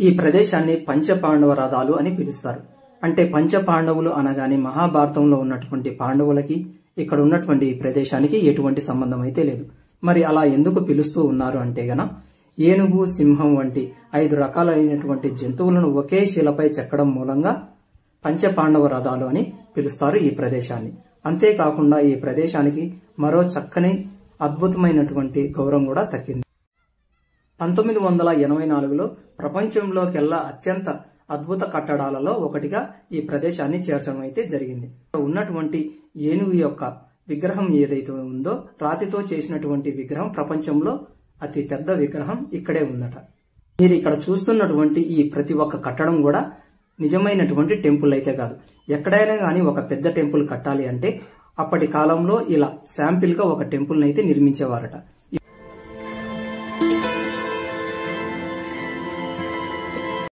ఈ ప్రదేశాన్ని పంచపాండవ రథాలు అని పిలుస్తారు. అంటే పంచపాండవులు అనగానే మహాభారతంలో ఉన్నటువంటి పాండవులకి ఇక్కడ ఉన్నటువంటి ఈ ప్రదేశానికి ఎటువంటి సంబంధం అయితే లేదు. మరి అలా ఎందుకు పిలుస్తూ ఉన్నారు అంటే గన ఏనుగు, సింహం వంటి 5 రకాలైనటువంటి జంతువులను ఒకే శిలపై చెక్కడం మూలంగా పంచపాండవ రథాలు అని పిలుస్తారు ఈ ప్రదేశాన్ని. అంతేకాకుండా ఈ ప్రదేశానికి మరో చక్కని అద్భుతమైనటువంటి గౌరవం కూడా దక్కింది. 1984లో ప్రపంచంలోకెల్లా అత్యంత అద్భుత కట్టడాలలో ఒకటిగా ఈ ప్రదేశాన్ని చేర్చడం అయితే జరిగింది. ఉన్నటువంటి ఏనుగు యొక్క విగ్రహం ఏదైతే ఉందో, రాతితో చేసినటువంటి విగ్రహం ప్రపంచంలో అతి పెద్ద విగ్రహం ఇక్కడే ఉందట. మీరు ఇక్కడ చూస్తున్నటువంటి ఈ ప్రతి ఒక్క కట్టడం కూడా నిజమైనటువంటి టెంపుల్ అయితే కాదు. ఎక్కడైనా కానీ ఒక పెద్ద టెంపుల్ కట్టాలి అంటే అప్పటి కాలంలో ఇలా శాంపిల్ గా ఒక టెంపుల్ అయితే నిర్మించేవారట.